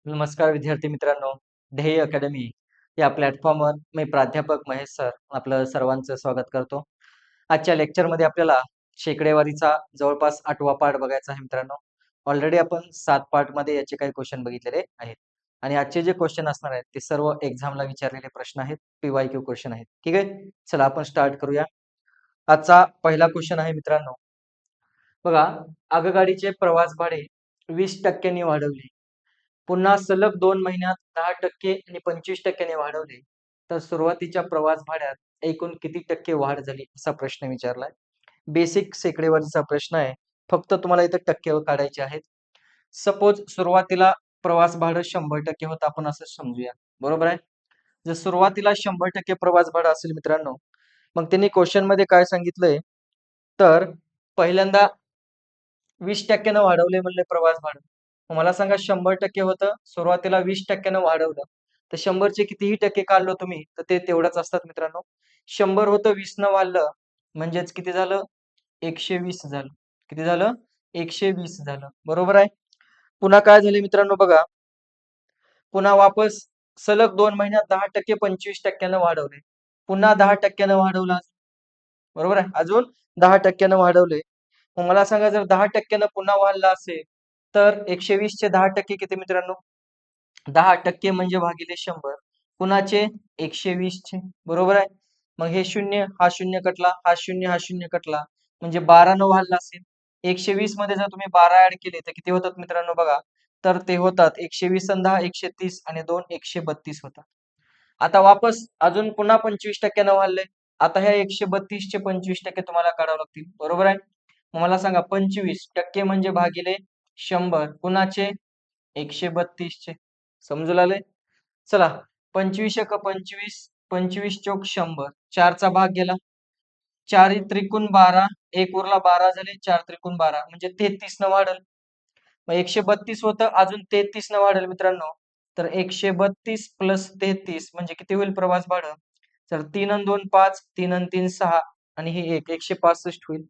नमस्कार विद्यार्थी मित्रांनो. ध्येय अकॅडमी या प्लॅटफॉर्मवर मी प्राध्यापक महेश सर आपलं सर्वांचं स्वागत करतो. आजच्या लेक्चरमध्ये आपल्याला शेकडेवारीचा जवळपास 8वा पार्ट बघायचा आहे मित्रांनो. ऑलरेडी आपण 7 पार्टमध्ये याचे काही क्वेश्चन बघितलेले आहेत आणि आजचे जे क्वेश्चन असणार आहेत ते सर्व एक्झामला विचारलेले प्रश्न आहेत, PYQ क्वेश्चन आहेत. ठीक आहे, चला आपण स्टार्ट करूया. आजचा पहिला क्वेश्चन आहे मित्रांनो, बघा, आगगाडीचे प्रवास भाडे 20% वाढवले, पुन्हा सलग 2 महिन्यात 10% आणि 25% वाढवले, तर सुरुवातीच्या प्रवास भाड्यात एकूण किती टक्के वाढ झाली असा प्रश्न विचारलाय. बेसिक शेकडेवारीचा प्रश्न आहे. फक्त तुम्हाला इथे टक्के काढायचे आहेत. सपोज सुरुवातीला प्रवास भाडं 100% होतं, आपण असं समजूया. बरोबर आहे. जर सुरुवातीला 100% प्रवास भाडं असेल मित्रांनो, मग त्यांनी क्वेश्चन मध्ये काय सांगितलंय, तर पहिल्यांदा 20% वाढवले म्हणले प्रवास भाडं. मग मला सांगा 100% होतं, सुरुवातीला 20% वाढवलं, तर 100चे कितीही टक्के काढलं तुम्ही तर ते तेवढंच असतात मित्रांनो. 100 होतं, 20 न वाढलं म्हणजेच किती झालं? 120 झालं. किती झालं? 120 झालं. बरोबर आहे. पुन्हा काय झाले मित्रांनो बघा, पुन्हा वापस सलग 2 महिन्यात 10% 25% वाढवले. पुन्हा 10% वाढवलं. बरोबर आहे. अजून 10% वाढवले. मग मला सांगा, जर 10% पुन्हा वाढला असेल तर 120 चे 10% किती मित्रांनो? 10% म्हणजे भागिले 100. कुणाचे? 120 चे. बरोबर आहे. मग हे शून्य, हा शून्य कटला, हा शून्य, हा शून्य कटला, म्हणजे 12 न वाढला असेल. 120 मध्ये जर तुम्ही 12 ऍड केले तर किती होतात मित्रांनो बघा, तर ते होतात 120 आणि 10 130 आणि 2 132 होतात. आता वापस अजून पुन्हा 25% वाढले. आता ह्या 132 चे 25% तुम्हाला काढावे लागतील. बरोबर आहे. मग मला सांगा 25% म्हणजे भागिले 100 कुणाचे? 132 चे. समजून आले? चला, 25 एक 25, 25 चौक 100, 4 चा भाग गेला, 4 त्रिकोण 12, एक उरला 12 झाले, 4 त्रिकोण 12 म्हणजे 33 न वाढल. मग 132 होतं, अजून 33 न वाढेल मित्रांनो. तर 132 प्लस 33 म्हणजे किती होईल प्रवास भाडं? तर 3 आणि 2 5, 3 आणि 3 6 आणि हे 165 होईल.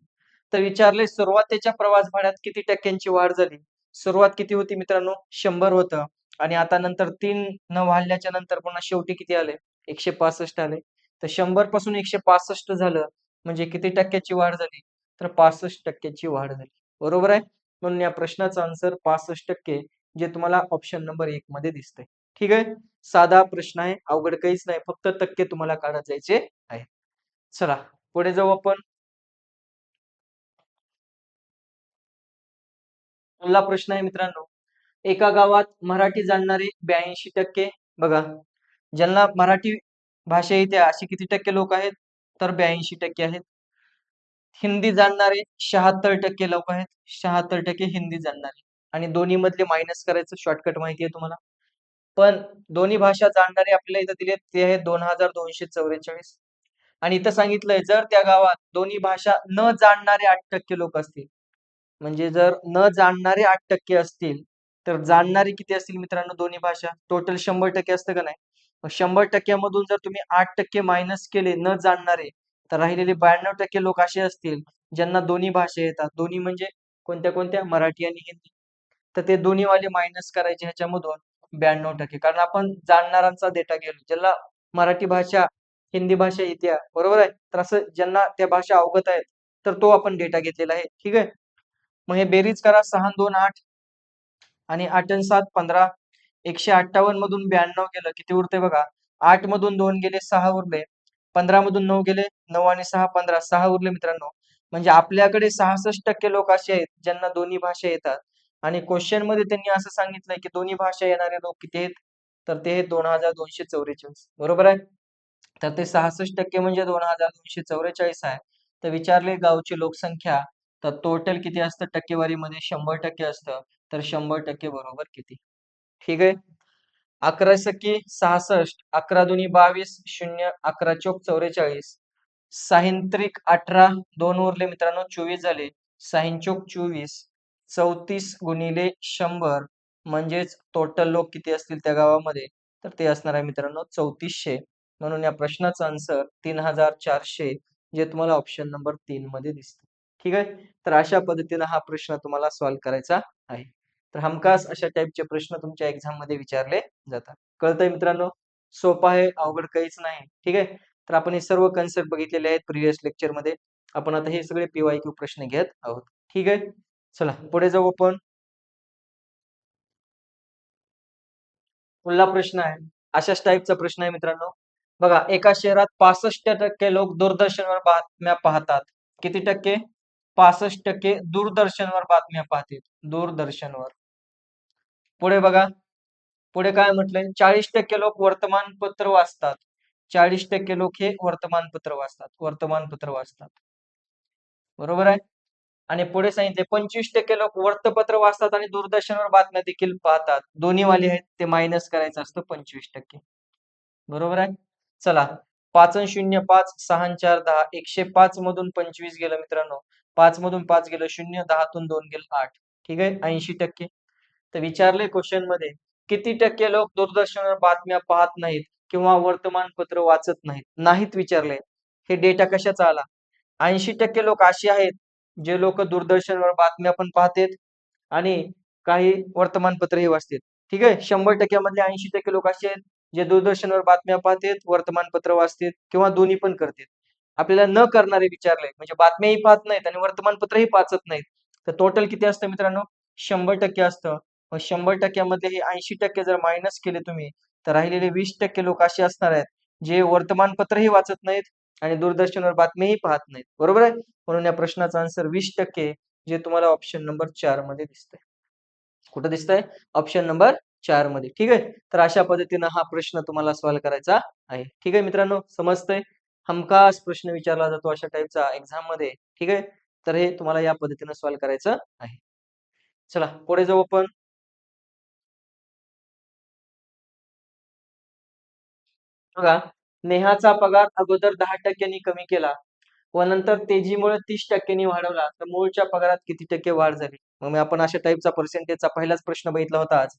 तर विचारले सुरुवातीच्या प्रवास भाड्यात किती टक्क्यांची वाढ झाली? सुरुवात किती होती मित्रांनो? 100 होतं आणि आता नंतर 3 न वाढल्याच्या नंतर पुन्हा शेवटी किती आले? 165 आले. तर 100 पासून 165 झालं म्हणजे किती टक्क्याची वाढ झाली? तर 65% वाढ झाली. बरोबर आहे. म्हणून या प्रश्नाचा आन्सर 65%, जे तुम्हाला ऑप्शन नंबर 1 मध्ये दिसतंय. ठीक आहे. साधा प्रश्न आहे, अवघड काहीच नाही, फक्त टक्के तुम्हाला काढत जायचे आहे. चला पुढे जाऊ आपण. पहिला प्रश्न आहे मित्रांनो, एका गावात मराठी जाणणारे 82%, बघा, ज्यांना मराठी भाषा येते असे किती टक्के लोक आहेत? तर 82% आहेत. हिंदी जाणणारे 76% लोक आहेत. 76% हिंदी जाणणारे. आणि दोन्ही मधले मायनस करायचं शॉर्टकट माहिती आहे तुम्हाला. पण दोन्ही भाषा जाणणारे आपल्याला इथं दिलेत ते आहेत 2244. आणि इथं सांगितलंय जर त्या गावात दोन्ही भाषा न जाणणारे 8% लोक असतील, म्हणजे जर न जाणणारे 8% असतील, तर जाणणारे किती असतील मित्रांनो दोन्ही भाषा? टोटल 100% असतं का नाही? मग 100% मधून जर तुम्ही 8% मायनस केले न जाणणारे, तर राहिलेले 92% लोक असे असतील ज्यांना दोन्ही भाषा येतात. दोन्ही म्हणजे कोणत्या कोणत्या? मराठी आणि हिंदी. तर ते दोन्ही वाले मायनस करायचे ह्याच्यामधून 92%. कारण आपण जाणणाऱ्यांचा डेटा गेलो. ज्याला मराठी भाषा, हिंदी भाषा येते, बरोबर आहे. तर असं ज्यांना त्या भाषा अवगत आहेत, तर तो आपण डेटा घेतलेला आहे. ठीक आहे. मग हे बेरीज करा. 6 आणि 2 8 आणि 8 आणि 7 15. 158 मधून 92 गेलं, किती उरते बघा. 8 मधून 2 गेले, 6 उरले. 15 मधून 9 गेले, 9 आणि 6 15, 6 उरले मित्रांनो. म्हणजे आपल्याकडे 66% लोक असे आहेत ज्यांना दोन्ही भाषा येतात. आणि क्वेश्चन मध्ये त्यांनी असं सांगितलंय की दोन्ही भाषा येणारे लोक किती आहेत? तर ते आहेत 2244. बरोबर आहे. तर ते 66% म्हणजे 2244 आहे. तर विचारले गावची लोकसंख्या, तर टोटल किती असतं टक्केवारीमध्ये? 100% असतं. तर 100% बरोबर किती? ठीक आहे. 11 सकी 66, 11 दुनी 22, 0 11 चौक 44, साहित्रिक 18, 2 उरले मित्रांनो, 24 झाले. साहिंचोक 24, 34 गुणिले 100 म्हणजेच टोटल लोक किती असतील त्या गावामध्ये? तर ते असणार आहे मित्रांनो 3400. म्हणून या प्रश्नाचा आन्सर 3400, जे तुम्हाला ऑप्शन नंबर 3 मध्ये दिसतं. ठीक आहे. तर अशा पद्धतीने हा प्रश्न तुम्हाला सॉल्व्ह करायचा आहे. तर हमखास अशा टाईपचे प्रश्न तुमच्या एक्झाम मध्ये विचारले जातात. कळतंय मित्रांनो? सोपं आहे, अवघड काहीच नाही. ठीक आहे. तर आपण हे सर्व कन्सेप्ट बघितलेले आहेत प्रिव्हियस लेक्चर मध्ये. आपण आता हे सगळे पीवायक्यू प्रश्न घेत आहोत. ठीक आहे. चला पुढे जाऊ आपण. पुढला प्रश्न आहे, अशाच टाईपचा प्रश्न आहे मित्रांनो. बघा, एका शहरात 65% लोक दूरदर्शनवर बातम्या पाहतात. किती टक्के? 65% दूरदर्शनवर बातम्या पाहतील. दूरदर्शनवर. पुढे बघा, पुढे काय म्हटलंय? 40% लोक वर्तमानपत्र वाचतात. 40% लोक हे वर्तमानपत्र वाचतात. वर्तमानपत्र वाचतात. बरोबर आहे? आणि पुढे सांगितले 25% लोक वृत्तपत्र वाचतात आणि दूरदर्शनवर बातम्या देखील पाहतात. दोन्ही वाले आहेत ते मायनस करायचं असतं 25%. बरोबर आहे? चला 5 अन् 0 5, 6 अन् 4 10, 105 मधून 25 गेलं मित्रांनो. 5 मधून 5 गेलं 0, 10 तून 2 गेलं 8. ठीक आहे? 80%. तर विचारले क्वेश्चन मध्ये किती टक्के लोक दूरदर्शनवर बातम्या पाहत नाहीत किंवा वर्तमानपत्र वाचत नाहीत? नाहीत विचारले. हे डेटा कशाचा आला? 80% लोक अशी आहेत, जे लोक दूरदर्शनवर बातम्या पण पाहतात आणि काही वर्तमानपत्रही वाचतात. ठीक आहे. 100% मधले 80% लोक असे आहेत, जे दूरदर्शनवर बातम्या पाहतात, वर्तमानपत्र वाचतात किंवा दोन्ही पण करतात. आपल्याला न करणारे विचारले, म्हणजे बातम्याही पाहत नाहीत आणि वर्तमानपत्रही वाचत नाहीत. तर टोटल किती असतं मित्रांनो? 100% असतं. मग 100% मधले हे 80% जर मायनस केले तुम्ही, तर राहिलेले 20% लोक असे असणार आहेत, जे वर्तमानपत्रही वाचत नाहीत आणि दूरदर्शनवर बातमीही पाहत नाहीत. बरोबर आहे? म्हणून या प्रश्नाचा आन्सर 20% जे तुम्हाला ऑप्शन नंबर 4 मध्ये दिसतंय. कुठं दिसतंय? ऑप्शन नंबर 4 मध्ये. ठीक आहे. तर अशा पद्धतीनं हा प्रश्न तुम्हाला सॉल्व्ह करायचा आहे. ठीक आहे मित्रांनो, समजतंय? हमखास प्रश्न विचारला जातो अशा टाईपचा एक्झाम मध्ये. ठीक आहे. तर हे तुम्हाला या पद्धतीनं सॉल्व्ह करायचं आहे. चला पुढे जाऊ आपण. बघा, नेहाचा पगार अगोदर 10% कमी केला व नंतर तेजीमुळे 30% वाढवला, तर मूळच्या पगारात किती टक्के वाढ झाली? मग आपण अशा टाईपचा पर्सेंटेजचा पहिलाच प्रश्न बघितला होता आज.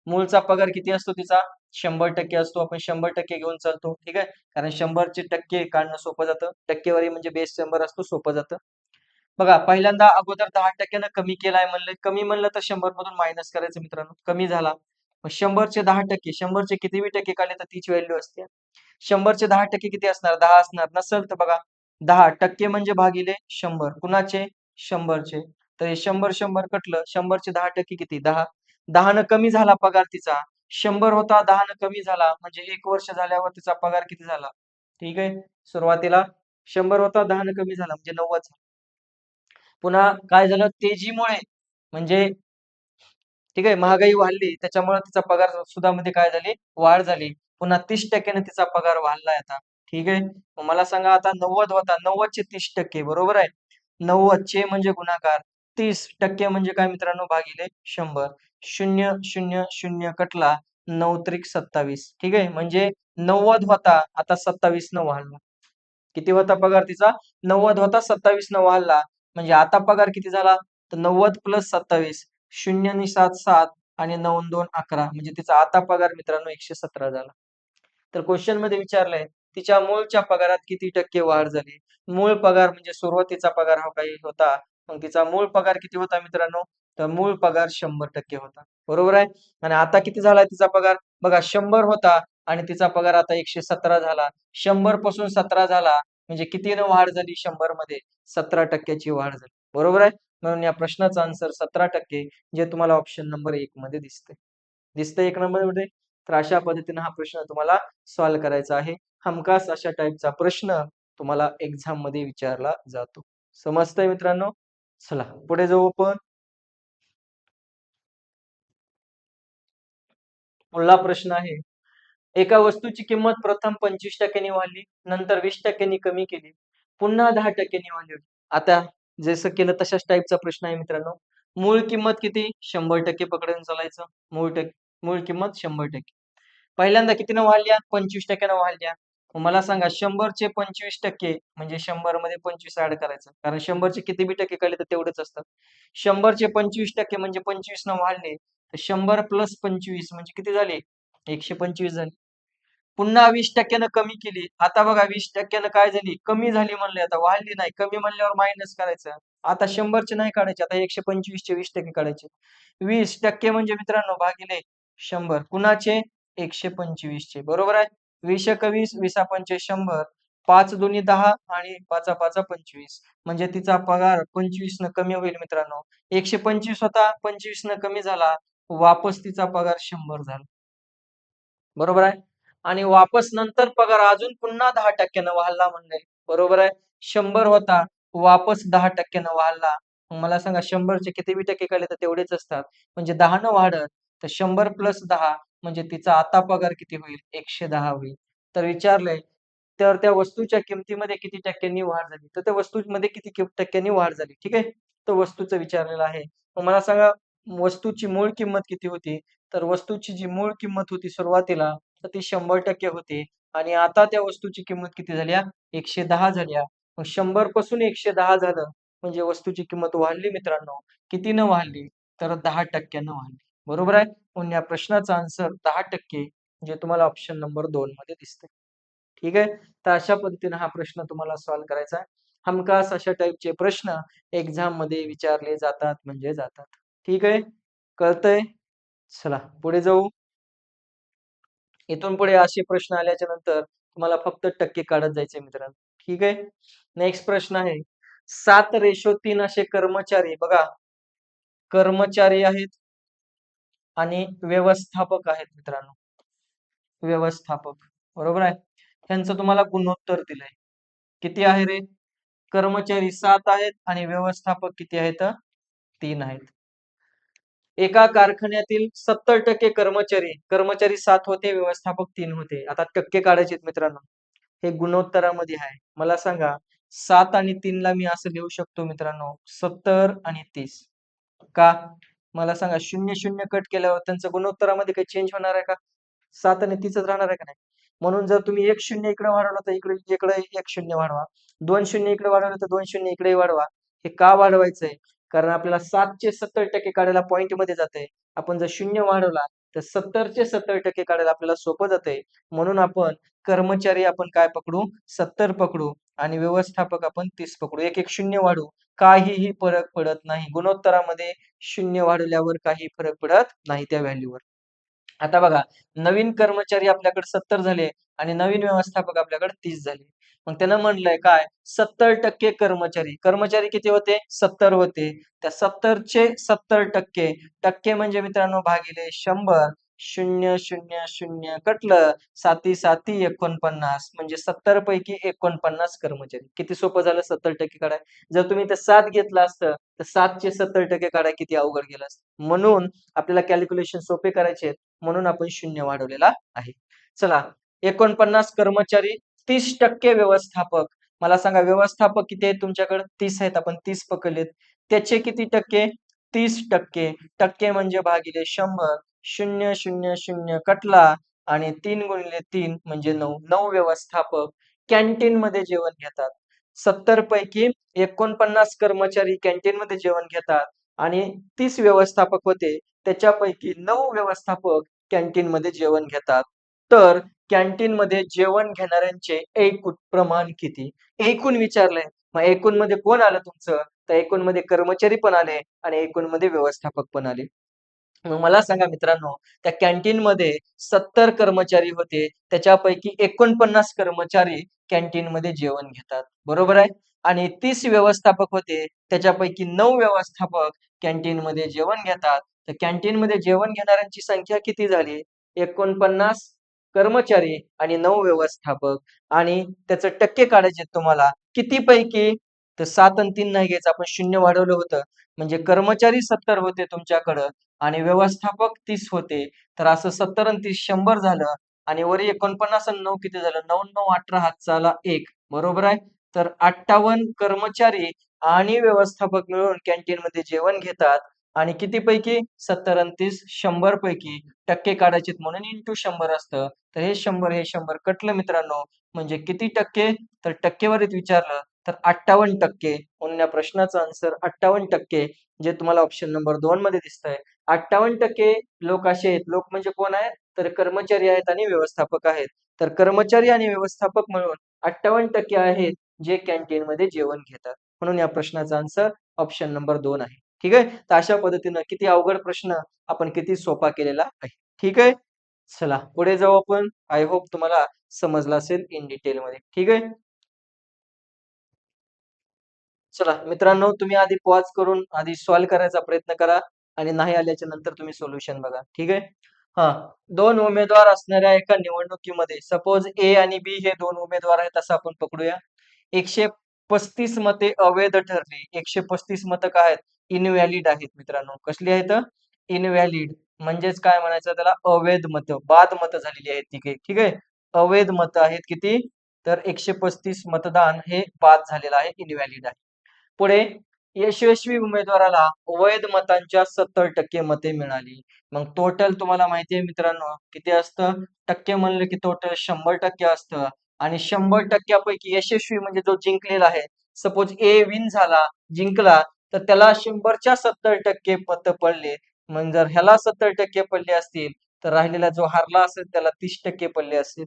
मूळचा पगार किती असतो तिचा? 100% असतो. आपण 100% घेऊन चालतो. ठीक आहे. कारण 100चे टक्के काढणं सोपं जातं. टक्केवारी म्हणजे बेस 100 असतो, सोपं जातं. बघा, पहिल्यांदा अगोदर 10% कमी केलाय म्हणलं. कमी म्हणलं तर 100 मधून मायनस करायचं मित्रांनो. कमी झाला. मग 100चे 10%, 100चे कितीही टक्के काढले तर तीच व्हॅल्यू असते. 100चे 10% किती असणार? 10 असणार. नसेल तर बघा 10% म्हणजे भागिले 100. कुणाचे? 100चे. तर हे 100 कटलं. 100चे 10% किती? 10. 10 न कमी झाला पगार तिचा. 100 होता, 10 न कमी झाला. म्हणजे 1 वर्ष झाल्यावर तिचा पगार किती झाला? ठीक आहे. सुरुवातीला 100 होता, 10 न कमी झाला म्हणजे 90 झाला. पुन्हा काय झालं? तेजीमुळे म्हणजे ठीक आहे, महागाई वाढली त्याच्यामुळे तिचा पगार सुद्धा मध्ये काय झाली? वाढ झाली. पुन्हा 30% ने तिचा पगार वाढलाय आता. ठीक आहे. मग मला सांगा आता 90 होता. 90 चे 30% बरोबर आहे. 90 चे म्हणजे गुणाकार. 30% म्हणजे काय मित्रांनो? भागिले 100. 0, 0, 0 कटला. 9 त्रिक 27. ठीक आहे. म्हणजे 90 होता, आता 27 न वाढला. किती होता पगार तिचा? 90 होता, 27 न वाढला. म्हणजे आता पगार किती झाला? तर 90 प्लस 27. 0 आणि 7 7 आणि 9 आणि 2 11. म्हणजे तिचा आता पगार मित्रांनो 117 झाला. तर क्वेश्चन मध्ये विचारलंय, तिच्या मूळच्या पगारात किती टक्के वाढ झाली? मूळ पगार म्हणजे सुरुवातीचा पगार हा काही होता. मग तिचा मूळ पगार किती होता मित्रांनो? तर मूळ पगार 100% होता. बरोबर आहे? आणि आता किती झाला तिचा पगार? बघा 100 होता आणि तिचा पगार आता 117 झाला. 100 पासून 17 झाला म्हणजे कितीनं वाढ झाली 100 मध्ये? 17% वाढ झाली. बरोबर आहे? म्हणून या प्रश्नाचा आन्सर 17% जे तुम्हाला ऑप्शन नंबर 1 मध्ये दिसतंय. दिसतंय 1 नंबरमध्ये? तर अशा पद्धतीने हा प्रश्न तुम्हाला सॉल्व्ह करायचा आहे. हमखास अशा टाईपचा प्रश्न तुम्हाला एक्झाम मध्ये विचारला जातो. समजतंय मित्रांनो? चला पुढे जाऊ आपण. पुढला प्रश्न आहे. एका वस्तूची किंमत प्रथम 25% वाढली, नंतर 20% कमी केली, पुन्हा 10% वाढली. आता जसं केलं तशाच टाईपचा प्रश्न आहे मित्रांनो. मूळ किंमत किती? 100% पकडून चालायचं. मूळ किंमत 100%. पहिल्यांदा कितीनं वाढल्या? 25% वाढल्या. मग मला सांगा 100 चे 25% म्हणजे 100 मध्ये 25 ॲड करायचं. कारण 100 चे किती बी टक्के काढले तर तेवढेच असतात. 100 चे 25% म्हणजे 25 न वाढले. तर 100 प्लस 25 म्हणजे किती झाले? 125 झाले. पुन्हा 20% न कमी केली. आता बघा 20% न काय झाली? कमी झाली म्हणले आता वाढली नाही. कमी म्हणल्यावर मायनस करायचं. आता 100चे नाही काढायचे, आता 125चे 20% काढायचे. 20% म्हणजे मित्रांनो भागिले 100 कुणाचे? 125चे बरोबर आहे. 20 क 20, 20 पंचे 100, 5 दुनी 10 आणि 5 5 25 म्हणजे तिचा पगार 25 न कमी होईल मित्रांनो. 125 होता, 25 न कमी झाला, वापस तिचा पगार 100 झाला. बरोबर आहे. आणि वापस नंतर पगार अजून पुन्हा 10% वाढला म्हणले. बरोबर आहे. 100 होता, वापस 10% वाढला. मग मला सांगा 100चे किती बी टक्के काढले तर तेवढेच असतात. म्हणजे 10 न वाढत, तर 100 प्लस 10 म्हणजे तिचा आता पगार किती होईल? 110 होईल. तर विचारलंय, तर त्या वस्तूच्या किमतीमध्ये किती टक्क्यांनी वाढ झाली? तर त्या वस्तूमध्ये किती टक्क्यांनी वाढ झाली? ठीक आहे. तर वस्तूचं विचारलेलं आहे. मग मला सांगा वस्तूची मूळ किंमत किती होती? तर वस्तूची जी मूळ किंमत होती सुरुवातीला, तर ती 100% होती आणि आता त्या वस्तूची किंमत किती झाल्या? 110 झाल्या. मग 100 पासून 110 झालं, म्हणजे वस्तूची किंमत वाढली मित्रांनो. कितीनं वाढली? तर 10% वाढली. बरोबर आहे? म्हणून या प्रश्नाचा आन्सर 10% जे तुम्हाला ऑप्शन नंबर 2 मध्ये दिसतंय. ठीक आहे? तर अशा पद्धतीने हा प्रश्न तुम्हाला सॉल्व्ह करायचा आहे. हमखास अशा टाइपचे प्रश्न एक्झाममध्ये विचारले जातात म्हणजे जातात. ठीक आहे? कळतंय? चला पुढे जाऊ. इथून पुढे असे प्रश्न आल्याच्या नंतर तुम्हाला फक्त टक्के काढत जायचे मित्रांनो. ठीक आहे? नेक्स्ट प्रश्न आहे 7:3 असे कर्मचारी बघा, कर्मचारी आहेत आणि व्यवस्थापक आहेत मित्रांनो. व्यवस्थापक. बरोबर आहे? त्यांचं तुम्हाला गुणोत्तर दिलंय. किती आहे रे? कर्मचारी 7 आहेत आणि व्यवस्थापक किती आहेत? 3 आहेत. एका कारखान्यातील 70% कर्मचारी, कर्मचारी 7 होते, व्यवस्थापक 3 होते. आता टक्के काढायचे मित्रांनो. हे गुणोत्तरामध्ये आहे. मला सांगा 7 आणि 3 ला मी असं लिहू शकतो मित्रांनो 70 आणि 30. का? मला सांगा 0-0 कट केल्यावर त्यांचं गुणोत्तरामध्ये काही चेंज होणार आहे का? 7 आणि 30च राहणार आहे का नाही? म्हणून जर तुम्ही 1 शून्य इकडे वाढवलं तर इकडे इकडे 1 शून्य वाढवा. 2 शून्य इकडे वाढवलं तर 2 शून्य इकडे वाढवा. हे का वाढवायचंय? कारण आपल्याला 7चे 70% काढायला पॉइंटमध्ये जातंय. आपण जर शून्य वाढवला तर 70चे 70% काढायला आपल्याला सोपं जातंय. म्हणून आपण कर्मचारी आपण काय पकडू? 70 पकडू आणि व्यवस्थापक आपण 30 पकडू. 1-1 शून्य वाढवू. काहीही फरक पडत नाही. गुणोत्तरामध्ये शून्य वाढवल्यावर काही फरक पडत नाही त्या व्हॅल्यूवर. आता बघा, नवीन कर्मचारी आपल्याकडे 70 झाले आणि नवीन व्यवस्थापक आपल्याकडे 30 झाले. मग त्यानं म्हणलंय काय 70% कर्मचारी. कर्मचारी किती होते? 70 होते. त्या 70चे 70% टक्के म्हणजे मित्रांनो भागिले 100 0-0-0 कटलं. 7-7 49 म्हणजे 70 पैकी 49 कर्मचारी. किती सोपं झालं 70% काढाय. जर तुम्ही ते 7 घेतलं असतं, तर 7चे 70% काढाय किती अवघड गेलं असतं. म्हणून आपल्याला कॅल्क्युलेशन सोपे करायचे म्हणून आपण शून्य वाढवलेला आहे. चला 49 कर्मचारी 30% व्यवस्थापक. मला सांगा व्यवस्थापक किती आहेत तुमच्याकडे? 30 आहेत. आपण 30 पकडलेत. त्याचे किती टक्के? 30%. टक्के म्हणजे भागिले 100. 0-0-0 कटला आणि 3 गुणिले 3 म्हणजे 9. 9 व्यवस्थापक कॅन्टीनमध्ये जेवण घेतात. 70 पैकी 49 कर्मचारी कॅन्टीनमध्ये जेवण घेतात आणि 30 व्यवस्थापक होते. त्याच्यापैकी 9 व्यवस्थापक कॅन्टीनमध्ये जेवण घेतात. तर कॅन्टीनमध्ये जेवण घेणाऱ्यांचे एकूण प्रमाण किती? एकूण विचारलंय. मग एकूणमध्ये कोण आलं तुमचं? तर एकूणमध्ये कर्मचारी पण आले आणि एकूणमध्ये व्यवस्थापक पण आले. मग मला सांगा मित्रांनो, त्या कॅन्टीनमध्ये 70 कर्मचारी होते. त्याच्यापैकी 49 कर्मचारी कॅन्टीनमध्ये जेवण घेतात. बरोबर आहे? आणि 30 व्यवस्थापक होते. त्याच्यापैकी 9 व्यवस्थापक कॅन्टीनमध्ये जेवण घेतात. तर कॅन्टीनमध्ये जेवण घेणाऱ्यांची संख्या किती झाली? 49 कर्मचारी आणि 9 व्यवस्थापक आणि त्याचे टक्के काढायचे तुम्हाला. कितीपैकी? तर 7 आणि 3 नाही घ्यायचं. आपण 0 वाढवलं होतं. म्हणजे कर्मचारी 70 होते तुमच्याकडं आणि व्यवस्थापक 30 होते. तर असं 70 आणि 30 100 झालं आणि वरी 49 आणि 9 किती झालं? 9 9 18 हातचा आला 1 बरोबर आहे. तर 58 कर्मचारी आणि व्यवस्थापक मिळून कॅन्टीनमध्ये जेवण घेतात आणि कितीपैकी 70 आणि 30 100 पैकी टक्के काढायचेत म्हणून इंटू 100 असतं. तर हे 100 हे 100 कटलं मित्रांनो. म्हणजे किती टक्के? तर टक्केवारीत विचारलं तर 58% म्हणून या प्रश्नाचा आन्सर 58% जे तुम्हाला ऑप्शन नंबर 2 मध्ये दिसतंय. 58% लोक असे आहेत. लोक म्हणजे कोण आहेत? तर कर्मचारी आहेत आणि व्यवस्थापक आहेत. तर कर्मचारी आणि व्यवस्थापक मिळून 58% आहेत जे कॅन्टीनमध्ये जेवण घेतात. म्हणून या प्रश्नाचा आन्सर ऑप्शन नंबर 2 आहे. ठीक आहे. तर अशा पद्धतीनं किती अवघड प्रश्न आपण किती सोपा केलेला आहे. ठीक आहे. चला पुढे जाऊ आपण. आय होप तुम्हाला समजलं असेल इन डिटेलमध्ये. ठीक आहे. चला मित्रांनो, तुम्ही आधी पॉज करून आधी सॉल्व्ह करायचा प्रयत्न करा आणि नाही आल्याच्या नंतर तुम्ही सोल्युशन बघा. ठीक आहे. हां, 2 उमेदवार असणाऱ्या एका निवडणुकीमध्ये सपोज ए आणि बी हे 2 उमेदवार आहेत असं आपण पकडूया. 135 मते अवैध ठरली. 135 मतं काय आहेत? इनव्हॅलिड आहेत मित्रांनो. कसली आहेत? इनव्हॅलिड म्हणजेच काय म्हणायचं त्याला? अवैध मतं, बाद मतं झालेली आहेत ती काही. ठीक आहे. अवैध मतं आहेत किती? तर 135 मतदान हे बाद झालेलं आहे, इनव्हॅलिड आहे. पुढे यशस्वी उमेदवाराला वैध मतांच्या 70% मते मिळाली. मग टोटल तुम्हाला माहिती आहे मित्रांनो किती असतं? टक्के म्हणलं की टोटल 100% असतं आणि 100% पैकी यशस्वी म्हणजे जो जिंकलेला आहे. सपोज ए विन झाला, जिंकला, तर त्याला 100च्या 70% मतं पडले. मग जर ह्याला 70% पडले असतील, तर राहिलेला जो हारला असेल त्याला 30% पडले असतील.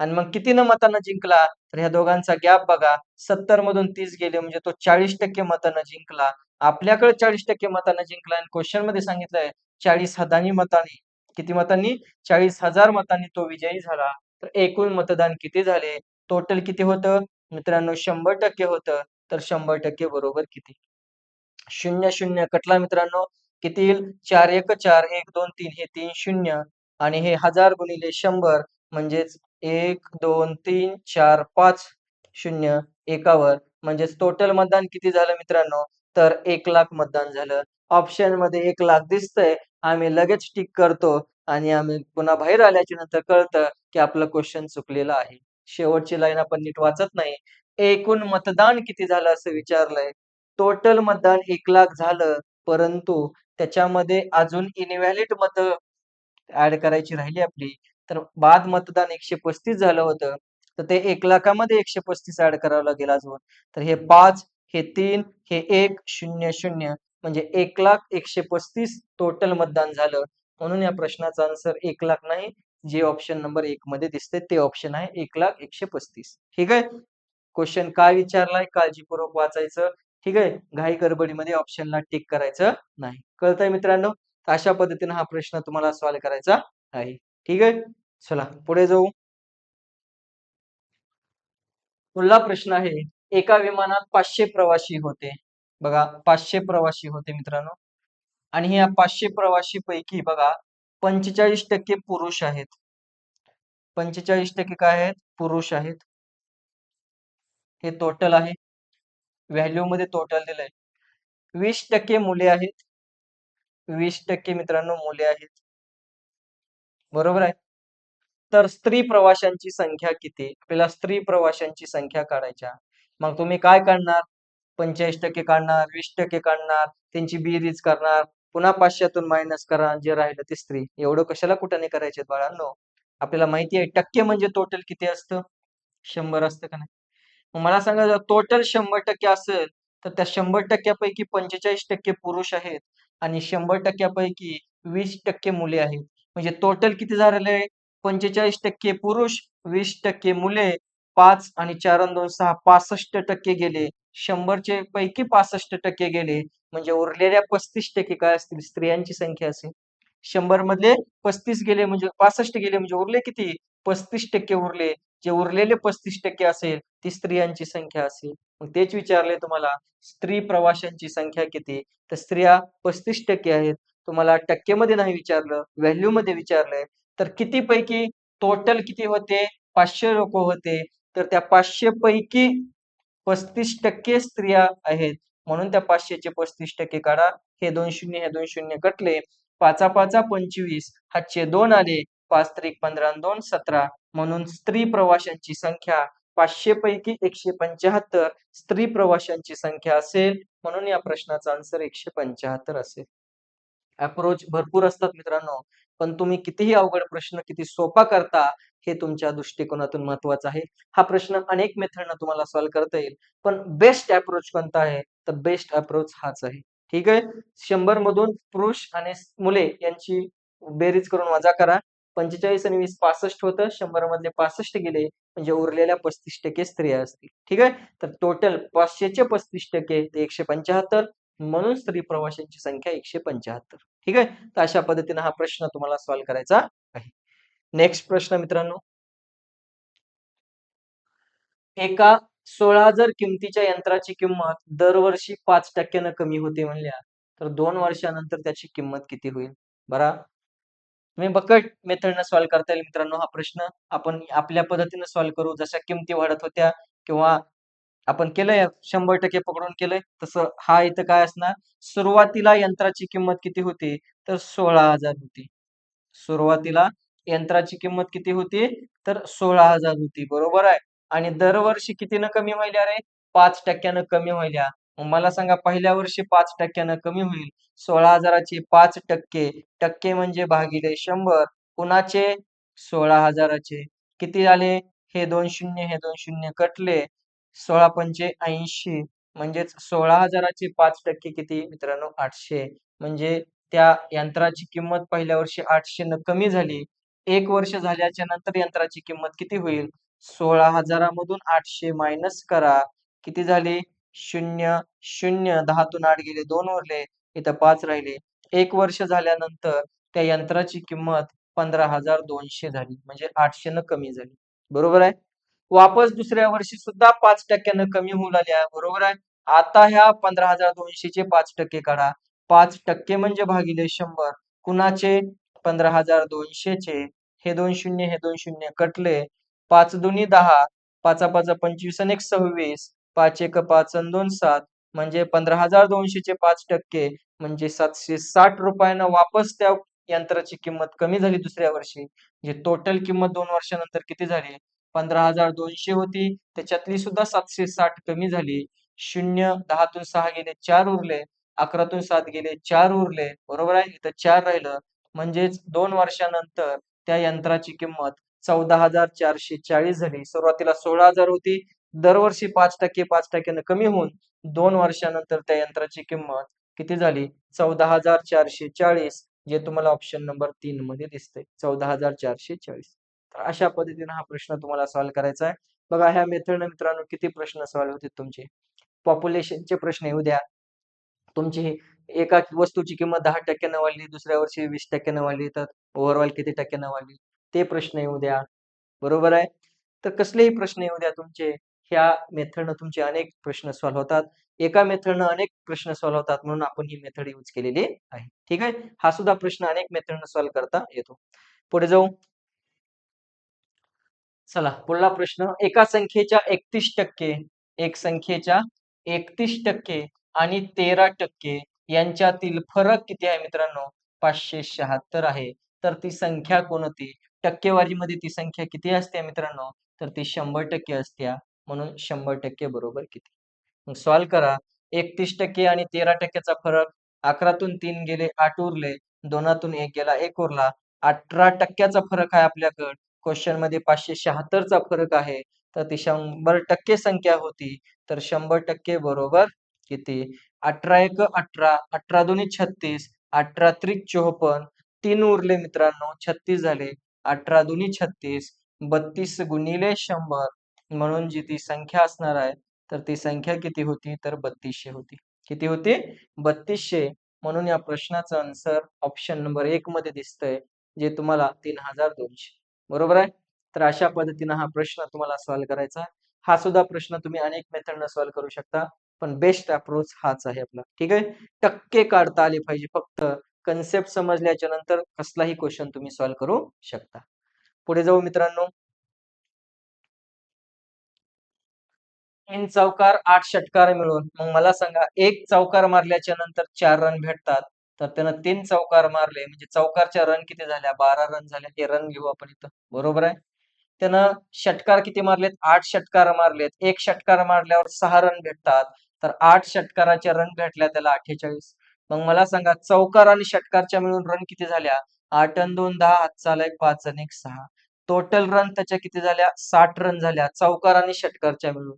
आणि मग कितीनं मतांना जिंकला? तर ह्या दोघांचा गॅप बघा. 70 मधून 30 गेले म्हणजे तो 40% मतांना जिंकला. आपल्याकडे 40% मतांना जिंकला आणि क्वेश्चनमध्ये सांगितलंय 40,000 मतांनी. किती मतांनी? 40,000 मतांनी तो विजयी झाला. तर एकूण मतदान किती झाले? टोटल किती होतं? मित्रांनो 100% होतं. तर 100% बरोबर किती? 0-0 कटला मित्रांनो. किती येईल? 4 एक 4, 1 2 3 हे 3 शून्य आणि हे 1000 गुणिले 100 म्हणजेच 1 2 3 4 5 शून्य एकावर म्हणजेच टोटल मतदान किती झालं मित्रांनो? तर 1,00,000 मतदान झालं. ऑप्शनमध्ये 1,00,000 दिसतंय. आम्ही लगेच टिक करतो आणि आम्ही पुन्हा बाहेर आल्याच्या नंतर कळतं, की आपलं क्वेश्चन चुकलेलं आहे. शेवटची लाईन आपण नीट वाचत नाही. एकूण मतदान किती झालं असं विचारलंय. टोटल मतदान 1,00,000 झालं, परंतु त्याच्यामध्ये अजून इनव्हॅलिड मतं ॲड करायची राहिली आपली. तर बाद मतदान 135 झालं होतं. तर ते 1,00,000 मध्ये 135 ॲड करावं लागेल अजून. तर हे 5, हे 3, हे 1, 0, 0 म्हणजे 1,00,135 टोटल मतदान झालं. म्हणून या प्रश्नाचा आन्सर 1,00,000 नाही, जे ऑप्शन नंबर 1 मध्ये दिसतंय ते ऑप्शन आहे 1,0135. ठीक आहे. क्वेश्चन काय विचारलाय काळजीपूर्वक वाचायचं. ठीक आहे. घाई गडबडीमध्ये ऑप्शनला टिक करायचं नाही. कळतंय मित्रांनो? तर अशा पद्धतीने हा प्रश्न तुम्हाला सॉल्व्ह करायचा आहे. ठीक आहे. चला पुढे जाऊ. पुढला प्रश्न आहे. एका विमानात 500 प्रवासी होते. बघा 500 प्रवासी होते मित्रांनो आणि या 500 प्रवाशीपैकी बघा 45% पुरुष आहेत. 45% काय आहेत? पुरुष आहेत. हे टोटल आहे. व्हॅल्यूमध्ये टोटल दिलंय. 20% मुले आहेत. 20% मित्रांनो मुले आहेत. बरोबर आहे. तर स्त्री प्रवाशांची संख्या किती? आपल्याला स्त्री प्रवाशांची संख्या काढायच्या. मग तुम्ही काय काढणार? 45% काढणार, 20% काढणार, त्यांची बेरीज करणार, पुन्हा 500तून मायनस करा, जे राहिलं ते स्त्री. एवढं कशाला कुठाने करायचे बाळांनो? आपल्याला माहिती आहे टक्के म्हणजे टोटल किती असतं? 100 असतं का नाही? मग मला सांगा जर टोटल 100% असेल, तर त्या 100% पैकी 45% पुरुष आहेत आणि 100% पैकी 20% मुले आहेत. म्हणजे टोटल किती झालेलं आहे? 45% पुरुष, 20% मुले, 5 आणि 4 अन् 2 6 65% गेले. 100चे पैकी 65% गेले. म्हणजे उरलेल्या 35% काय असतील? स्त्रियांची संख्या असेल. 100 मधले 35 गेले म्हणजे 65 गेले म्हणजे उरले किती? 35% उरले. जे उरलेले 35% असेल, ती स्त्रियांची संख्या असेल. मग तेच विचारले तुम्हाला, स्त्री प्रवाशांची संख्या किती? तर स्त्रिया 35% आहेत. तुम्हाला टक्केमध्ये नाही विचारलं, व्हॅल्यूमध्ये विचारलंय. तर कितीपैकी टोटल किती होते? 500 लोकं होते. तर त्या 500 पैकी 35% स्त्रिया आहेत. म्हणून त्या 500चे 35% काढा. हे 2 शून्य, हे 2 शून्य कटले. 5 25, हातचे 2 आले. 5 त्रिक 15 अन् 2 17 म्हणून स्त्री प्रवाशांची संख्या 500 पैकी 175 स्त्री प्रवाशांची संख्या असेल. म्हणून या प्रश्नाचा आन्सर 175 असेल. अप्रोच भरपूर असतात मित्रांनो. पण तुम्ही कितीही अवघड प्रश्न किती सोपा करता, हे तुमच्या दृष्टिकोनातून महत्त्वाचं आहे. हा प्रश्न अनेक मेथडनं तुम्हाला सॉल्व्ह करता येईल. पण बेस्ट अप्रोच कोणता आहे? तर बेस्ट अप्रोच हाच आहे. ठीक आहे. 100 मधून पुरुष आणि मुले यांची बेरीज करून वजा करा. 45 आणि 20 65 होतं, 100 मधले 65 गेले म्हणजे उरलेल्या 35% स्त्रिया असतील. ठीक आहे. तर टोटल 500चे 35% ते 175, म्हणून स्त्री प्रवाशांची संख्या 175. ठीक आहे. तर अशा पद्धतीने हा प्रश्न तुम्हाला सॉल्व्ह करायचा आहे. नेक्स्ट प्रश्न मित्रांनो, एका 16,000 किमतीच्या यंत्राची किंमत दरवर्षी 5% कमी होते म्हणल्या, तर 2 वर्षानंतर त्याची किंमत किती होईल? बरा, तुम्ही बकट मेथडनं सॉल्व्ह करता येईल मित्रांनो हा प्रश्न. आपण आपल्या पद्धतीने सॉल्व्ह करू. जशा किमती वाढत होत्या किंवा आपण केलंय 100% पकडून केलंय, तसं हा इथं काय असणार? सुरुवातीला यंत्राची किंमत किती होती? तर 16,000 होती. सुरुवातीला यंत्राची किंमत किती होती? तर 16,000 होती. बरोबर आहे. आणि दरवर्षी कितीनं कमी व्हायल्या रे? 5% कमी व्हायल्या. मग मला सांगा पहिल्या वर्षी 5% कमी होईल. 16,000चे 5%, टक्के म्हणजे भागिले 100. कुणाचे? 16,000चे. किती आले? हे 2 शून्य, हे 2 शून्य कटले. 16 पंचे 80, म्हणजेच 16,000चे 5% किती मित्रांनो? 800. म्हणजे त्या यंत्राची किंमत पहिल्या वर्षी 800 न कमी झाली. 1 वर्ष झाल्याच्या नंतर यंत्राची किंमत किती होईल? 16,000 मधून 800 मायनस करा. किती झाली? 0, 0. 10 तून 8 गेले, 2 उरले. इथं 5 राहिले. 1 वर्ष झाल्यानंतर त्या यंत्राची किंमत 15,200 झाली. म्हणजे 800 न कमी झाली. बरोबर आहे? वापस दुसऱ्या वर्षी सुद्धा 5% कमी होऊ लागल्या. बरोबर आहे? आता ह्या 15,200 चे 5% काढा. 5% म्हणजे भागिले 100. कुणाचे? 15,200 चे. हे 2 शून्य, हे 2 शून्य कटले. 5 दुनी 10, 5 5 25 आणि 1 26, 5 1 5 आणि 2 7, म्हणजे 15,200 चे 5% म्हणजे 760 रुपयानं वापस त्या यंत्राची किंमत कमी झाली दुसऱ्या वर्षी. म्हणजे टोटल किंमत 2 वर्षानंतर किती झाली? 15,200 होती. त्याच्यातली सुद्धा 760 कमी झाली. 0, 10 तून 6 गेले, 4 उरले. 11 तून 7 गेले, 4 उरले. बरोबर आहे? इथं 4 राहिलं. म्हणजेच 2 वर्षानंतर त्या यंत्राची किंमत 14,440 झाली. सुरुवातीला 16,000 होती. दरवर्षी 5% 5% कमी होऊन 2 वर्षानंतर त्या यंत्राची किंमत किती झाली? 14,440, जे तुम्हाला ऑप्शन नंबर 3 मध्ये दिसतंय. 14,440. तर अशा पद्धतीने हा प्रश्न तुम्हाला सॉल्व्ह करायचा आहे. बघा ह्या मेथडने मित्रांनो किती प्रश्न सॉल्व्ह होतील तुमचे. पॉप्युलेशनचे प्रश्न येऊ द्या. तुमची एका वस्तूची किंमत 10% वाढली, दुसऱ्या वर्षी 20% वाढली, तर ओव्हरऑल किती टक्क्यानं वाढली? ते प्रश्न येऊ द्या. बरोबर आहे? तर कसलेही प्रश्न येऊ द्या तुमचे, ह्या मेथडनं तुमचे अनेक प्रश्न सॉल्व्ह होतात. एका मेथडनं अनेक प्रश्न सॉल्व्ह होतात म्हणून आपण ही मेथड यूज केलेली आहे. ठीक आहे? हा सुद्धा प्रश्न अनेक मेथडनं सॉल्व्ह करता येतो. पुढे जाऊ. चला पुढला प्रश्न. एका संख्येच्या 31%, एक संख्येच्या 31% आणि 13% यांच्यातील फरक किती आहे मित्रांनो? 576 आहे. तर ती संख्या कोणती? टक्केवारीमध्ये ती संख्या किती असते मित्रांनो? तर ती 100% असते. म्हणून 100% बरोबर किती? मग सॉल्व्ह करा. 31% आणि 13% चा फरक. 11तून 3 गेले, 8 उरले. 2तून 1 गेला, 1 उरला. 18% चा फरक आहे आपल्याकडे. क्वेश्चन मध्ये 576 चा फरक आहे. तर ती 100% संख्या होती. तर 100% बरोबर किती? 18 एक 18, 18 दोन्ही 36, 18 त्रिक 54, 3 उरले मित्रांनो, 36 झाले. 18 दोन्ही 36, 32 गुणिले 100, म्हणून जी ती संख्या असणार आहे, तर ती संख्या किती होती? तर 3200 होती. किती होती? 3200. म्हणून या प्रश्नाचं आन्सर ऑप्शन नंबर 1 मध्ये दिसतंय, जे तुम्हाला 3200. बरोबर आहे? तर अशा पद्धतीनं हा प्रश्न तुम्हाला सॉल्व्ह करायचा. हा सुद्धा प्रश्न तुम्ही अनेक मेथडनं सॉल्व्ह करू शकता. पण बेस्ट अप्रोच हाच आहे आपला. ठीक आहे? टक्के काढता आले पाहिजे फक्त. कन्सेप्ट समजल्याच्या नंतर कसलाही क्वेश्चन तुम्ही सॉल्व्ह करू शकता. पुढे जाऊ मित्रांनो. 3 चौकार 8 षटकार मिळून मग मला सांगा, 1 चौकार मारल्याच्या नंतर 4 रन भेटतात. तर त्यानं 3 चौकार मारले म्हणजे चौकारच्या रन किती झाल्या? 12 रन झाल्या. हे रन घेऊ आपण इथं. बरोबर आहे? त्यानं षटकार किती मारलेत? 8 षटकार मारलेत. 1 षटकार मारल्यावर 6 रन भेटतात. तर 8 षटकाराच्या रन भेटल्या त्याला 48. मग मला सांगा, चौकार आणि षटकारच्या मिळून रन किती झाल्या? 8 अन् 2 10, हातचा आला 5 आणि 1 6. टोटल रन त्याच्या किती झाल्या? 60 रन झाल्या चौकार आणि षटकारच्या मिळून.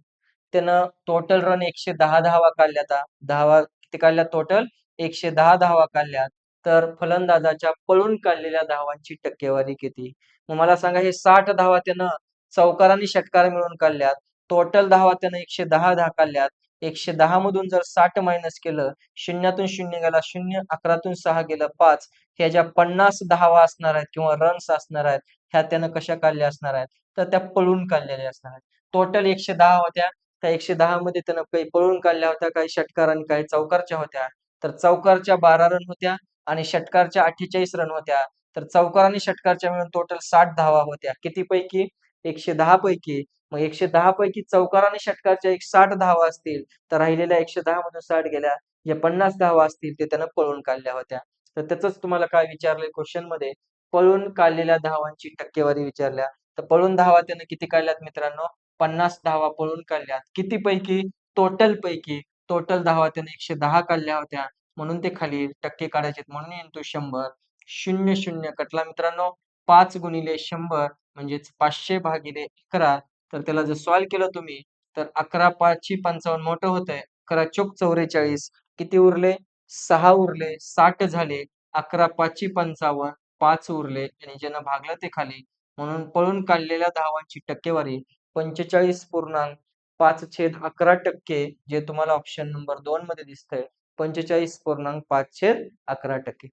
त्यानं टोटल रन 110 धावा काढल्यात. धावा किती काढल्या टोटल? 110 धावा काढल्यात. तर फलंदाजाच्या पळून काढलेल्या धावांची टक्केवारी किती? मग मला सांगा, हे 60 धावा त्यानं चौकार आणि षटकार मिळून काढल्यात. टोटल धावा त्यानं 110 धावा काढल्यात. 110 मधून जर 60 मायनस केलं, शून्यातून शून्य गेला शून्य, 11तून 6 गेलं 5, ह्या ज्या 50 धावा असणार आहेत किंवा रन्स असणार आहेत, ह्या त्यानं कशा काढल्या असणार आहेत? तर त्या पळून काढलेल्या असणार आहेत. टोटल 110 होत्या. त्या 110 मध्ये त्यानं काही पळून काढल्या होत्या, काही षटकार आणि काही चौकारच्या होत्या. तर चौकारच्या 12 रन होत्या आणि षटकारच्या 48 रन होत्या. तर चौकार आणि षटकारच्या मिळून टोटल 60 धावा होत्या. किती पैकी? 110 पैकी. मग 110 पैकी चौकार आणि षटकारच्या 60 धावा असतील, तर राहिलेल्या 110 मधून 60 गेल्या. जे 50 धावा असतील ते त्यानं पळून काढल्या होत्या. तर त्याच तुम्हाला काय विचारलंय क्वेश्चन मध्ये? पळून काढलेल्या धावांची टक्केवारी विचारल्या. तर पळून धावा त्यानं किती काढल्यात मित्रांनो? 50 धावा पळून काढल्यात. किती पैकी? टोटल पैकी. टोटल धावा त्यानं 110 काढल्या होत्या. म्हणून ते खाली टक्के काढायचे, म्हणून येतो 100. 0-0 कटला मित्रांनो. 5 गुणिले 100 म्हणजेच 500 भागिले 11. तर त्याला जर सॉल्व्ह केलं तुम्ही, तर 11 5 55 मोठं होतंय. 11 चोक 44. किती उरले? 6 उरले. 60 झाले. 11 5 55. 5 उरले आणि ज्यानं भागलं ते खाली. म्हणून पळून काढलेल्या धावांची टक्केवारी 45.5/11% जे तुम्हाला ऑप्शन नंबर 2 मध्ये दिसतंय. 45.5/11%.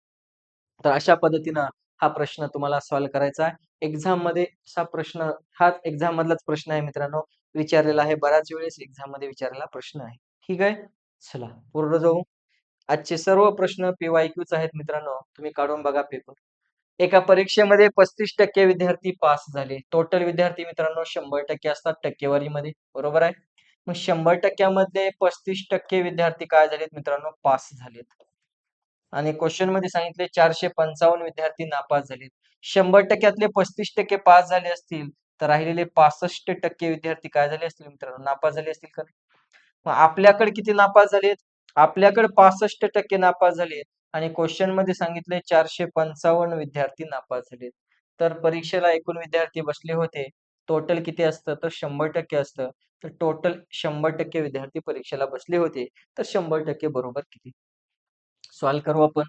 तर अशा पद्धतीनं हा प्रश्न तुम्हाला सॉल्व्ह करायचा आहे. एक्झाम मध्ये असा प्रश्न, हा एक्झाम मधलाच प्रश्न आहे मित्रांनो, विचारलेला आहे. बऱ्याच वेळेस एक्झाम मध्ये विचारलेला प्रश्न आहे. ठीक आहे, चला पुढे जाऊ. आजचे सर्व प्रश्न PYQच आहेत मित्रांनो, तुम्ही काढून बघा पेपर. एका परीक्षेमध्ये 35% विद्यार्थी पास झाले. टोटल विद्यार्थी मित्रांनो 100% असतात टक्केवारीमध्ये, बरोबर आहे. मग 100% 35% विद्यार्थी काय झालेत मित्रांनो? पास झालेत. आणि क्वेश्चन मध्ये सांगितले 455 विद्यार्थी नापास झालेत. 100%तले 35% पास झाले असतील, तर राहिलेले 65% विद्यार्थी काय झाले असतील मित्रांनो? नापास झाले असतील का? मग आपल्याकडे किती नापास झालेत? आपल्याकडे 65% नापास झालेत आणि क्वेश्चन मध्ये सांगितले 455 विद्यार्थी नापास झालेत. तर परीक्षेला एकूण विद्यार्थी बसले होते. टोटल किती असतं? तर 100% असतं. तर टोटल 100% विद्यार्थी परीक्षेला बसले होते. तर 100% बरोबर किती? सॉल्व्ह करू आपण.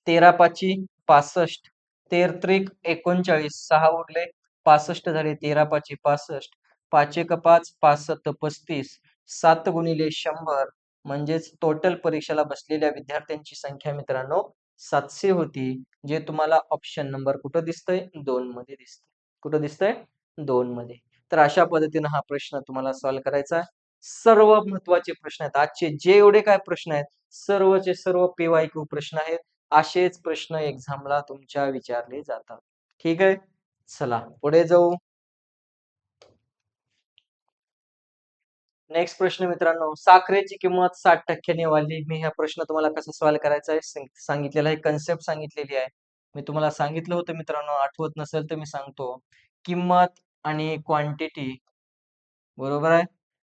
13 पाची 65, 13 त्रिक 39, 6 उरले 65 झाले. 13 पाची 65, 5 एक 5, 5 सत्त 35, 7 गुणिले 100 म्हणजेच टोटल परीक्षेला बसलेल्या विद्यार्थ्यांची संख्या मित्रांनो 700 होती. जे तुम्हाला ऑप्शन नंबर कुठं दिसतंय? 2 मध्ये दिसतंय. कुठं दिसतंय? 2 मध्ये. तर अशा पद्धतीनं हा प्रश्न तुम्हाला सॉल्व्ह करायचा आहे. सर्व महत्वाचे प्रश्न आहेत. आजचे जे एवढे काय प्रश्न आहेत, सर्वचे सर्व PYQ प्रश्न आहेत. असेच प्रश्न एक्झामला तुमच्या विचारले जातात. ठीक आहे, चला पुढे जाऊ. नेक्स्ट प्रश्न मित्रांनो, साखरेची किंमत 60% वाढली. मी हा प्रश्न तुम्हाला कसा सॉल्व्ह करायचा आहे सांगितलेला आहे, कन्सेप्ट सांगितलेली आहे. मी तुम्हाला सांगितलं होतं मित्रांनो, आठवत नसेल तर मी सांगतो. किंमत आणि क्वांटिटी, बरोबर आहे.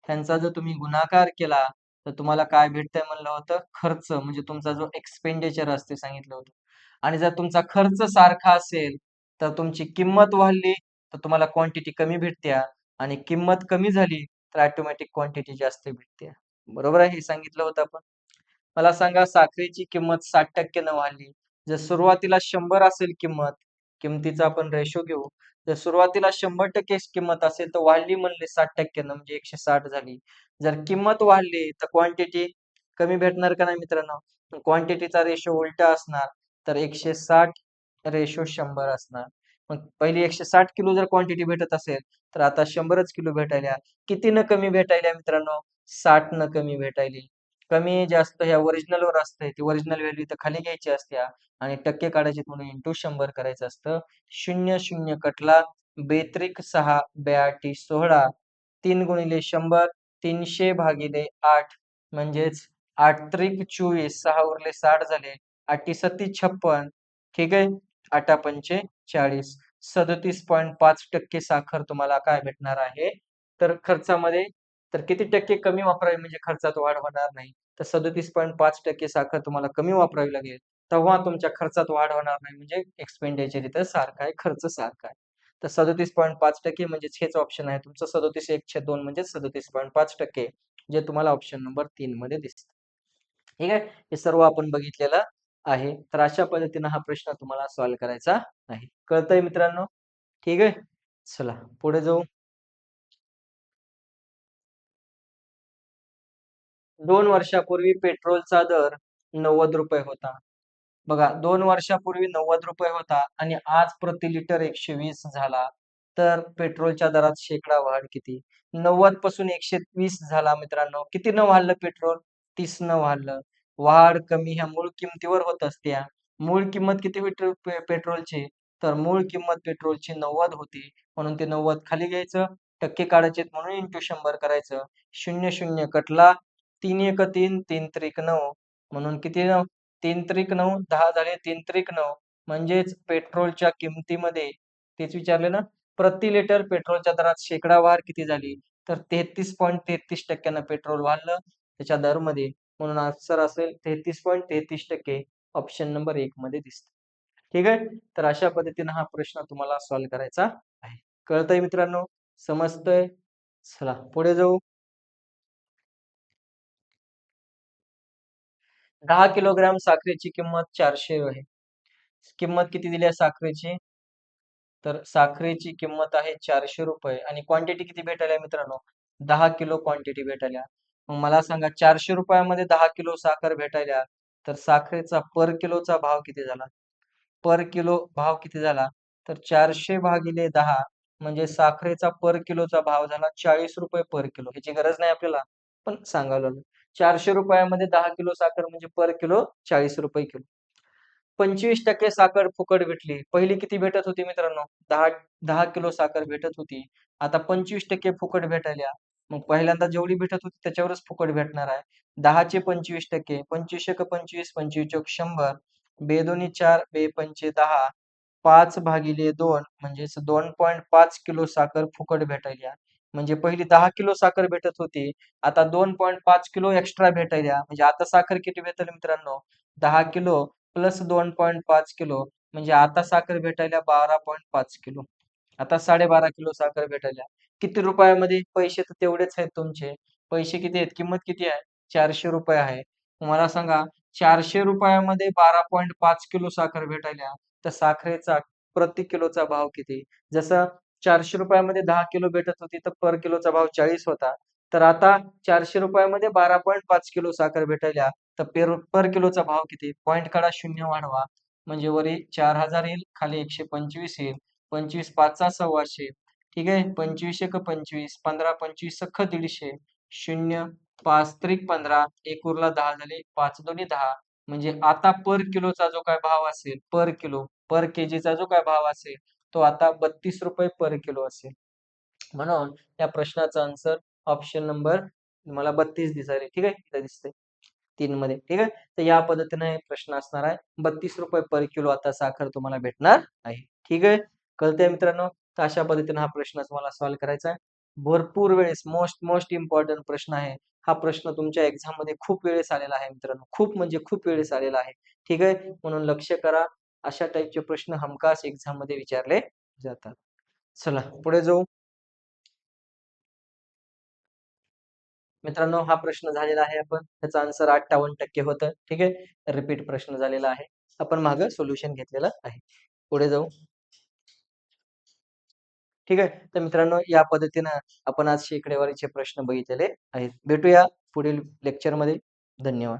त्यांचा जर तुम्ही गुणाकार केला, तर तुम्हाला काय भेटतंय म्हणलं होतं? खर्च, म्हणजे तुमचा जो एक्सपेंडिचर असते सांगितलं होतं. आणि जर तुमचा खर्च सारखा असेल, तर तुमची किंमत वाढली, तर तुम्हाला क्वांटिटी कमी भेटत्या आणि किंमत कमी झाली, तर ऑटोमॅटिक क्वांटिटी जास्त भेटते. बरोबर आहे, हे सांगितलं होतं आपण. मला सांगा, साखरेची किंमत 60% न वाढली. जर सुरुवातीला 100 असेल किंमत, किमतीचा आपण रेशो घेऊ. जर सुरुवातीला 100% किंमत असेल, तर वाढली म्हणले 60% न म्हणजे 160 झाली. जर किंमत वाढली, तर क्वांटिटी कमी भेटणार का नाही मित्रांनो? क्वांटिटीचा रेशो उलटा असणार, तर 160 रेशो 100 असणार. मग पहिली 160 किलो जर क्वांटिटी भेटत असेल, तर आता 100च किलो भेटायल्या. किती न कमी भेटायल्या मित्रांनो? 60 न कमी भेटायली. कमी जास्त ह्या ओरिजिनलवर असतंय. ती ओरिजिनल व्हॅल्यू तर खाली घ्यायची असत्या आणि टक्के काढायचे म्हणून इंटू 100 करायचं असतं. 0-0 कटला. बेत्रिक 6, 82 16, 3 गुणिले 100, 300 भागिले 8 म्हणजेच 8 त्रिक 24, 6 उरले 60 झाले. 8 सत्ती 56, ठीक आहे. 8 पंचे 40, 37.5% साखर तुम्हाला काय भेटणार आहे? तर खर्चामध्ये, तर किती टक्के कमी वापरावी म्हणजे खर्चात वाढ होणार नाही. तर 37.5% साखर तुम्हाला कमी वापरावी लागेल. तेव्हा तुमच्या खर्चात वाढ होणार नाही, म्हणजे एक्सपेंडिचर इथं सारखा आहे, खर्च सारखा आहे. तर 37.5% म्हणजेच हेच ऑप्शन आहे तुमचं. 37/1/2 म्हणजे 37.5%, जे तुम्हाला ऑप्शन नंबर 3 मध्ये दिसतं. ठीक आहे, हे सर्व आपण बघितलेलं आहे. तर अशा पद्धतीनं हा प्रश्न तुम्हाला सॉल्व्ह करायचा आहे. कळतंय मित्रांनो? ठीक आहे. चला पुढे जाऊ. 2 वर्षापूर्वी पेट्रोलचा दर ₹90 होता. बघा 2 वर्षापूर्वी ₹90 होता आणि आज प्रति लिटर 120 झाला. तर पेट्रोलच्या दरात शेकडा वाढ किती? 90 पासून 120 झाला मित्रांनो. कितीनं वाढलं पेट्रोल? 30नं वाढलं. वाढ कमी ह्या मूळ किमतीवर होत असत्या. मूळ किंमत किती पेट्रोलची? तर मूळ किंमत पेट्रोलची 90 होती. म्हणून ते 90 खाली घ्यायचं. टक्के काढायचे म्हणून इंटू 100 करायचं. 0 कटला. 3 एक 3, 3 त्रिक 9 म्हणून किती 3 त्रिक 9, 10 झाले 3 त्रिक 9 म्हणजेच पेट्रोलच्या किमतीमध्ये तेच विचारले ना, प्रति लिटर पेट्रोलच्या दरात शेकडा वाढ किती झाली? तर 33.33% पेट्रोल वाढलं त्याच्या दरमध्ये. म्हणून आन्सर असेल 33.33% ऑप्शन नंबर 1 मध्ये दिसतं. ठीक आहे? तर अशा पद्धतीनं हा प्रश्न तुम्हाला सॉल्व्ह करायचा आहे. कळतंय मित्रांनो? समजतंय? चला पुढे जाऊ. 10 किलोग्राम साखरेची किंमत 400 आहे. किंमत किती दिली आहे साखरेची? तर साखरेची किंमत आहे ₹400 आणि क्वांटिटी किती भेटायला मित्रांनो? 10 किलो क्वांटिटी भेटायला. मग मला सांगा ₹400 मध्ये 10 किलो साखर भेटायला, तर साखरेचा पर किलोचा भाव किती झाला? पर किलो भाव किती झाला? तर 400 भागिले 10 म्हणजे साखरेचा पर किलोचा भाव झाला ₹40 पर किलो. ह्याची गरज नाही आपल्याला, पण सांगावं लागलं. ₹400 मध्ये 10 किलो साखर म्हणजे पर किलो ₹40 किलो. 25% साखर फुकट भेटली. पहिली किती भेटत होती मित्रांनो? 10 10 किलो साखर भेटत होती. आता 25% फुकट भेटायल्या. मग पहिल्यांदा जेवढी भेटत होती त्याच्यावरच फुकट भेटणार आहे. 10चे 25%, 25 एक 25, 25 चोक 100, बेदोनी 4, बेपंचे 10, 5 भागिले 2 म्हणजेच 2.5 किलो साखर फुकट भेटायल्या. म्हणजे पहिली 10 किलो साखर भेटत होती. आता 2.5 किलो एक्स्ट्रा भेटायल्या. म्हणजे आता साखर किती भेटेल मित्रांनो? 10 किलो प्लस 2.5 किलो म्हणजे आता साखर भेटायला 12.5 किलो. आता 12.5 किलो साखर भेटायला. किती रुपयामध्ये? पैसे तर तेवढेच आहेत तुमचे. पैसे किती आहेत? किंमत किती आहे? ₹400 आहे. मला सांगा ₹400 मध्ये 12.5 किलो साखर भेटायला, तर साखरेचा प्रति किलोचा भाव किती? जसं ₹400 मध्ये 10 किलो भेटत होती, तर पर किलोचा भाव 40 होता. तर आता ₹400 मध्ये 12.5 किलो साखर भेटायला, तर पर किलोचा भाव किती? पॉइंट काढा, 0 वाढवा. म्हणजे वरी 4000 येईल, खाली 125 येईल. 25 पाचा 125. ठीक आहे. 25 एक 25, 15 25 सख्ख 150. 0 5 त्रिक 15, 1 उरला 10 झाले. 5 दोन्ही 10. म्हणजे आता पर किलोचा जो काय भाव असेल, पर किलो, पर केजीचा जो काय भाव असेल, तो आता ₹32 पर किलो असेल. म्हणून या प्रश्नाचा आन्सर ऑप्शन नंबर मला 32 दिसायले. ठीक आहे. इथं दिसतंय 3 मध्ये. ठीक आहे. तर या पद्धतीने हे प्रश्न असणार आहे. ₹32 पर किलो आता साखर तुम्हाला भेटणार आहे. ठीक आहे. कळतंय मित्रांनो? तर अशा पद्धतीने हा प्रश्न तुम्हाला सॉल्व्ह करायचा आहे. भरपूर वेळेस मोस्ट मोस्ट इम्पोर्टंट प्रश्न आहे. हा प्रश्न तुमच्या एक्झाममध्ये खूप वेळेस आलेला आहे मित्रांनो. खूप म्हणजे खूप वेळेस आलेला आहे. ठीक आहे. म्हणून लक्ष करा. अशा टाईपचे प्रश्न हमखास एक्झाममध्ये विचारले जातात. चला पुढे जाऊ. मित्रांनो हा प्रश्न झालेला आहे आपण त्याचा आन्सर 58% होतं. ठीक आहे. रिपीट प्रश्न झालेला आहे. आपण मागं सोल्युशन घेतलेलं आहे. पुढे जाऊ. ठीक आहे. तर मित्रांनो या पद्धतीनं आपण आज शेकडेवारीचे प्रश्न बघितलेले आहेत. भेटूया पुढील लेक्चरमध्ये. धन्यवाद.